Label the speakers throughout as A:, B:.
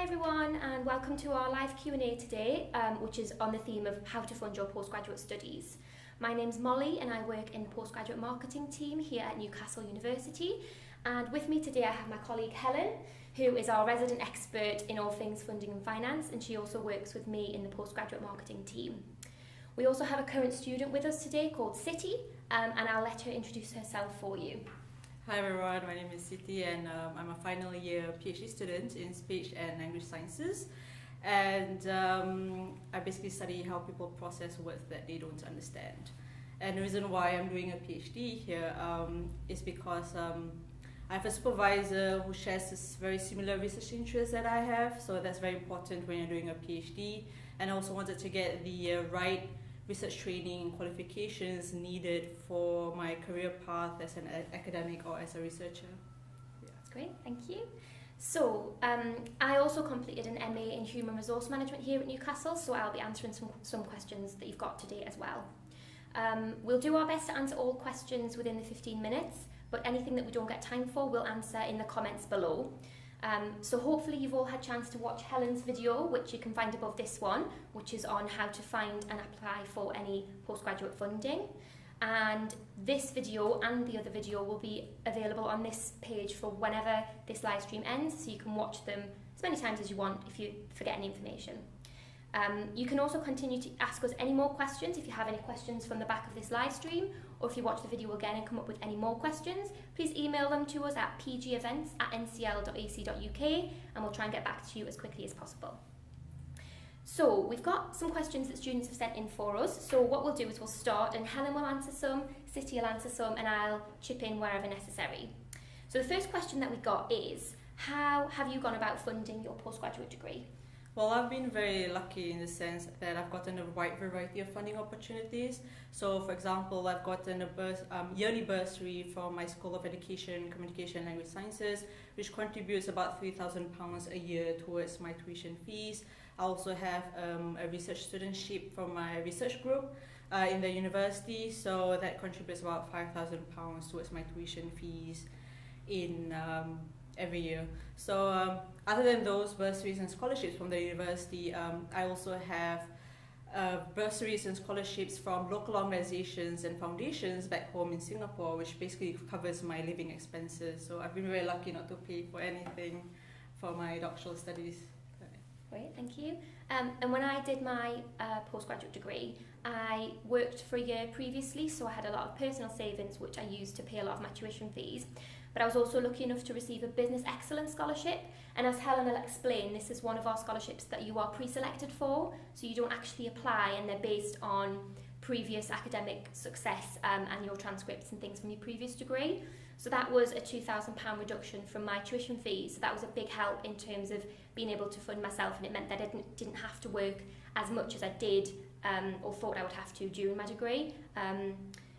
A: everyone, and welcome to our live Q&A today, which is on the theme of how to fund your postgraduate studies. My name's Molly and I work in the postgraduate marketing team here at Newcastle University, and with me today I have my colleague Helen, who is our resident expert in all things funding and finance, and she also works with me in the postgraduate marketing team. We also have a current student with us today called City, and I'll let her introduce herself for you.
B: Hi everyone, my name is Siti and I'm a final year PhD student in speech and language sciences, and I basically study how people process words that they don't understand. And the reason why I'm doing a PhD here is because I have a supervisor who shares this very similar research interests that I have, so that's very important when you're doing a PhD. And I also wanted to get the right research training and qualifications needed for my career path as an academic or as a researcher.
A: Yeah. That's great, thank you. So I also completed an MA in Human Resource Management here at Newcastle, so I'll be answering some questions that you've got today as well. We'll do our best to answer all questions within the 15 minutes, but anything that we don't get time for, we'll answer in the comments below. So hopefully you've all had a chance to watch Helen's video, which you can find above this one, which is on how to find and apply for any postgraduate funding. And this video and the other video will be available on this page for whenever this live stream ends, so you can watch them as many times as you want if you forget any information. You can also continue to ask us any more questions if you have any questions from the back of this live stream, or if you watch the video again and come up with any more questions, please email them to us at pgevents@ncl.ac.uk and we'll try and get back to you as quickly as possible. So we've got some questions that students have sent in for us, so what we'll do is we'll start and Helen will answer some, City will answer some, and I'll chip in wherever necessary. So the first question that we got is, how have you gone about funding your postgraduate degree?
B: Well, I've been very lucky in the sense that I've gotten a wide variety of funding opportunities. So, for example, I've gotten a yearly bursary from my School of Education, Communication and Language Sciences, which contributes about £3,000 a year towards my tuition fees. I also have a research studentship from my research group in the university, so that contributes about £5,000 towards my tuition fees in every year. So other than those bursaries and scholarships from the university, I also have bursaries and scholarships from local organizations and foundations back home in Singapore, which basically covers my living expenses. So I've been very lucky not to pay for anything for my doctoral studies.
A: Great, thank you. And when I did my postgraduate degree, I worked for a year previously, so I had a lot of personal savings which I used to pay a lot of my tuition fees. But I was also lucky enough to receive a Business Excellence Scholarship, and as Helen will explain, this is one of our scholarships that you are pre-selected for, so you don't actually apply, and they're based on previous academic success and your transcripts and things from your previous degree. So that was a £2,000 reduction from my tuition fees, so that was a big help in terms of being able to fund myself, and it meant that I didn't have to work as much as I did or thought I would have to during my degree.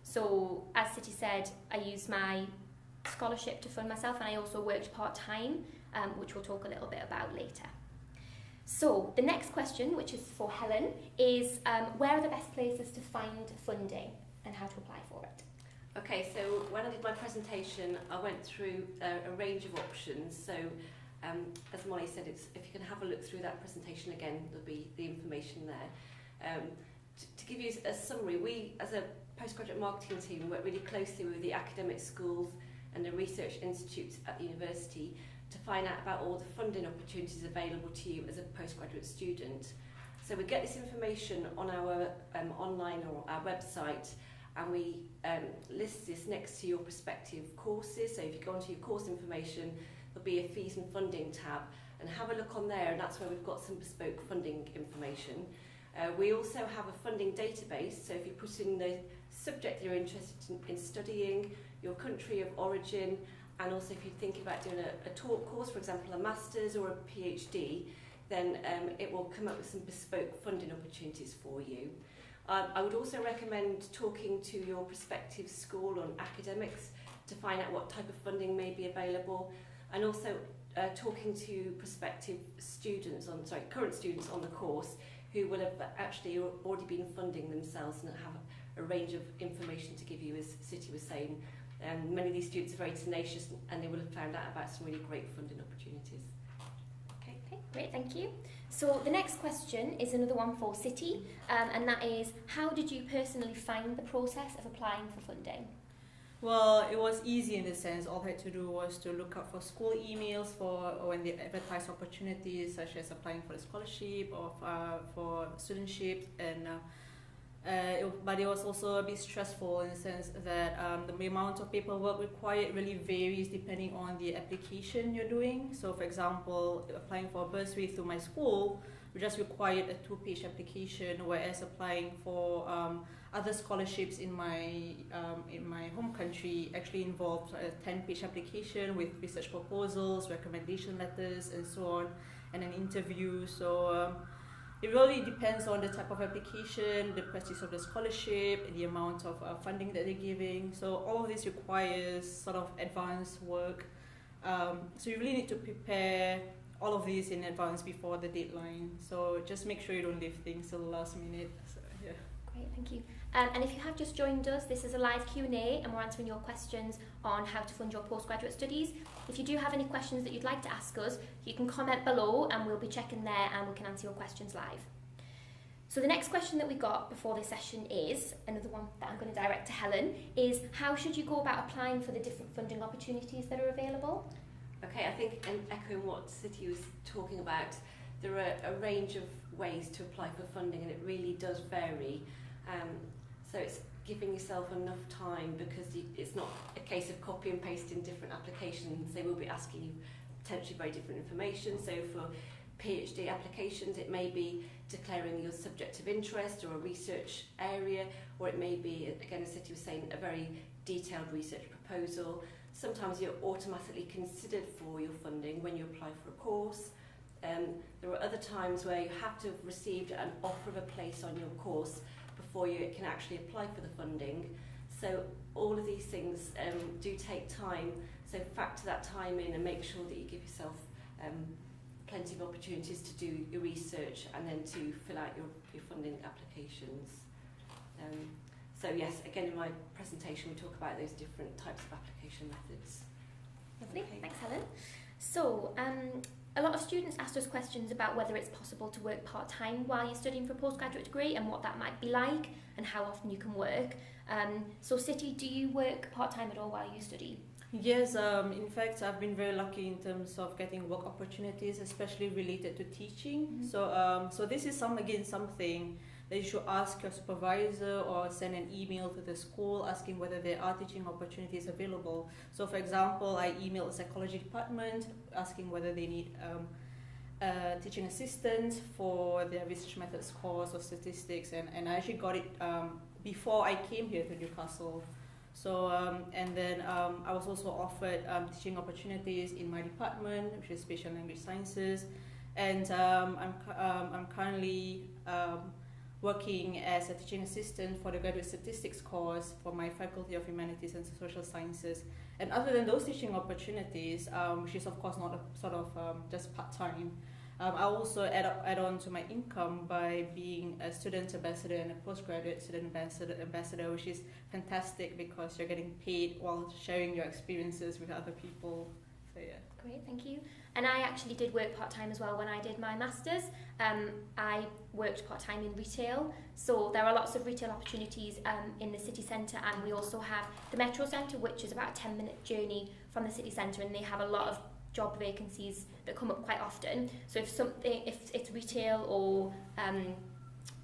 A: So as City said, I used my scholarship to fund myself, and I also worked part-time, which we'll talk a little bit about later. So the next question, which is for Helen, is where are the best places to find funding and how to apply for it?
C: Okay, so when I did my presentation, I went through a range of options. So as Molly said, if you can have a look through that presentation again, there'll be the information there. To give you a summary, we as a postgraduate marketing team work really closely with the academic schools and the research institutes at the university to find out about all the funding opportunities available to you as a postgraduate student. So we get this information on our online or our website, and we list this next to your prospective courses. So if you go onto your course information, there'll be a fees and funding tab, and have a look on there, and that's where we've got some bespoke funding information. We also have a funding database, so if you put in the subject that you're interested in studying, your country of origin, and also if you think about doing a taught course, for example a master's or a PhD, then it will come up with some bespoke funding opportunities for you. I would also recommend talking to your prospective school or academics to find out what type of funding may be available, and also talking to prospective students current students on the course who will have actually already been funding themselves and have a range of information to give you, as City was saying. Many of these students are very tenacious and they will have found out about some really great funding opportunities.
A: Okay, Okay, great, thank you. So the next question is another one for City, and that is, how did you personally find the process of applying for funding?
B: Well, it was easy in the sense all I had to do was to look up for school emails for when they advertise opportunities such as applying for a scholarship or for studentship, and but it was also a bit stressful in the sense that the amount of paperwork required really varies depending on the application you're doing. So for example, applying for a bursary through my school, we just required a 2-page application, whereas applying for other scholarships in my home country actually involved a 10-page application with research proposals, recommendation letters, and so on, and an interview. So it really depends on the type of application, the prestige of the scholarship, the amount of funding that they're giving. So all of this requires sort of advanced work. So you really need to prepare all of these in advance before the deadline. So just make sure you don't leave things till the last minute. So, yeah.
A: Great, thank you. And if you have just joined us, this is a live Q&A and we're answering your questions on how to fund your postgraduate studies. If you do have any questions that you'd like to ask us, you can comment below and we'll be checking there and we can answer your questions live. So the next question that we got before this session is, another one that I'm going to direct to Helen, is how should you go about applying for the different funding opportunities that are available?
C: Okay, I think, and echoing what City was talking about, there are a range of ways to apply for funding and it really does vary. So it's giving yourself enough time, because it's not a case of copy and pasting different applications. They will be asking you potentially very different information. So for PhD applications, it may be declaring your subject of interest or a research area, or it may be, again, as City was saying, a very detailed research proposal. Sometimes you're automatically considered for your funding when you apply for a course. There are other times where you have to have received an offer of a place on your course before you can actually apply for the funding. So all of these things do take time. So factor that time in and make sure that you give yourself plenty of opportunities to do your research and then to fill out your funding applications. So yes, again in my presentation we talk about those different types of application methods.
A: Lovely,
C: Okay.
A: thanks Helen. So a lot of students asked us questions about whether it's possible to work part-time while you're studying for a postgraduate degree and what that might be like and how often you can work. So City, do you work part-time at all while you study?
B: Yes, in fact, I've been very lucky in terms of getting work opportunities, especially related to teaching.
A: Mm-hmm.
B: So this is something that you should ask your supervisor or send an email to the school asking whether there are teaching opportunities available. So for example, I emailed the psychology department asking whether they need a teaching assistant for their research methods course or statistics, and I actually got it before I came here to Newcastle. So and then I was also offered teaching opportunities in my department, which is Spatial Language Sciences, and I'm currently working as a teaching assistant for the graduate statistics course for my Faculty of Humanities and Social Sciences. And other than those teaching opportunities, which is of course not a sort of just part-time, I also add on to my income by being a student ambassador and a postgraduate student ambassador, which is fantastic because you're getting paid while sharing your experiences with other people. So yeah.
A: Great, thank you. And I actually did work part-time as well when I did my Masters. I worked part-time in retail, so there are lots of retail opportunities in the city centre, and we also have the Metro Centre, which is about a 10-minute journey from the city centre, and they have a lot of job vacancies that come up quite often. So if it's retail or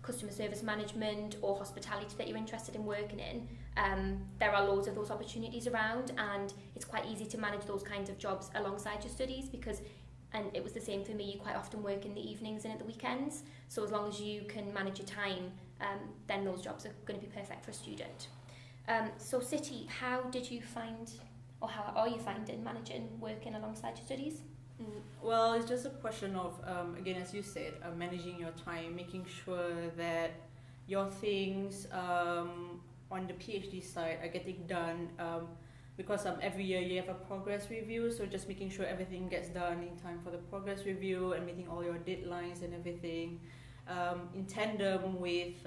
A: customer service management or hospitality that you're interested in working in, there are loads of those opportunities around, and it's quite easy to manage those kinds of jobs alongside your studies because, and it was the same for me, you quite often work in the evenings and at the weekends, so as long as you can manage your time, then those jobs are going to be perfect for a student. So City, how did you find, or how are you finding managing working alongside your studies?
B: Well, it's just a question of, again, as you said, managing your time, making sure that your things on the PhD side are getting done, because every year you have a progress review, so just making sure everything gets done in time for the progress review and meeting all your deadlines and everything, in tandem with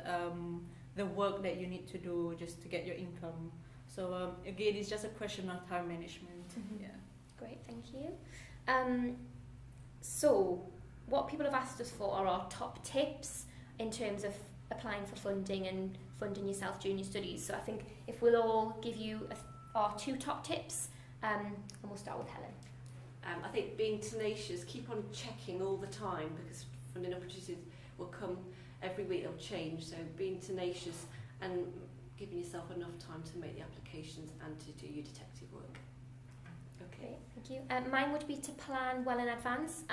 B: the work that you need to do just to get your income. So again, it's just a question of time management.
A: Mm-hmm.
B: Yeah.
A: Great, thank you. So what people have asked us for are our top tips in terms of applying for funding and funding yourself during your studies. So I think if we'll all give you our 2 top tips, and we'll start with Helen.
C: I think being tenacious, keep on checking all the time, because funding opportunities will come every week, they'll change. So being tenacious and giving yourself enough time to make the applications and to do your detective work. Okay.
A: Thank you. Mine would be to plan well in advance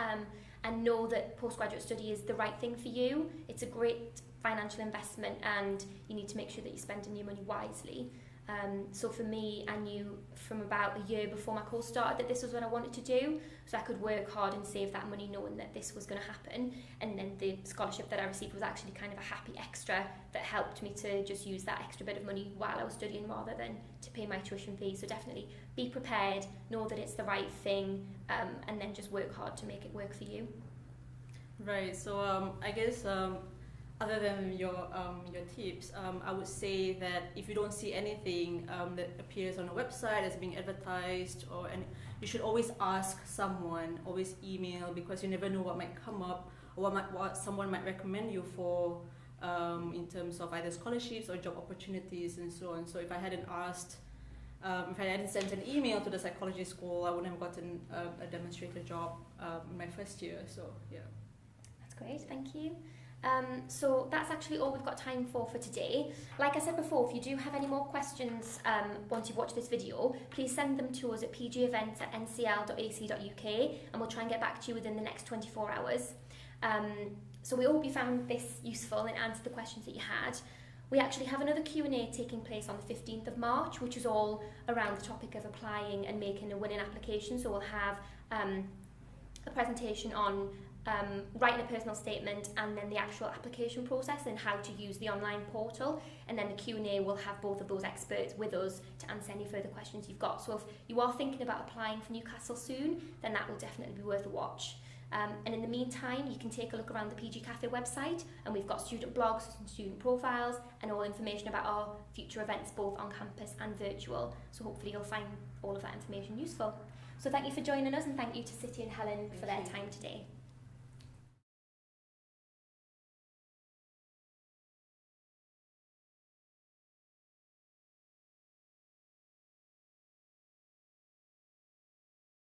A: and know that postgraduate study is the right thing for you. It's a great financial investment and you need to make sure that you're spending your money wisely. So for me, I knew from about a year before my course started that this was what I wanted to do, so I could work hard and save that money knowing that this was going to happen. And then the scholarship that I received was actually kind of a happy extra that helped me to just use that extra bit of money while I was studying rather than to pay my tuition fee. So definitely be prepared, know that it's the right thing, and then just work hard to make it work for you.
B: Right, so I guess other than your tips, I would say that if you don't see anything that appears on a website as being advertised, you should always ask someone, always email, because you never know what might come up or what someone might recommend you for in terms of either scholarships or job opportunities and so on. So if I hadn't asked, if I hadn't sent an email to the psychology school, I wouldn't have gotten a demonstrator job in my first year. So yeah.
A: That's great, thank you. So that's actually all we've got time for today. Like I said before, if you do have any more questions once you've watched this video, please send them to us at pgevents@ncl.ac.uk and we'll try and get back to you within the next 24 hours. So we hope you found this useful and answered the questions that you had. We actually have another Q&A taking place on the 15th of March, which is all around the topic of applying and making a winning application. So we'll have a presentation on writing a personal statement and then the actual application process and how to use the online portal, and then the Q&A will have both of those experts with us to answer any further questions you've got. So if you are thinking about applying for Newcastle soon, then that will definitely be worth a watch. And in the meantime, you can take a look around the PG Café website, and we've got student blogs and student profiles and all information about our future events both on campus and virtual. So hopefully you'll find all of that information useful. So thank you for joining us, and thank you to City and Helen for their time today.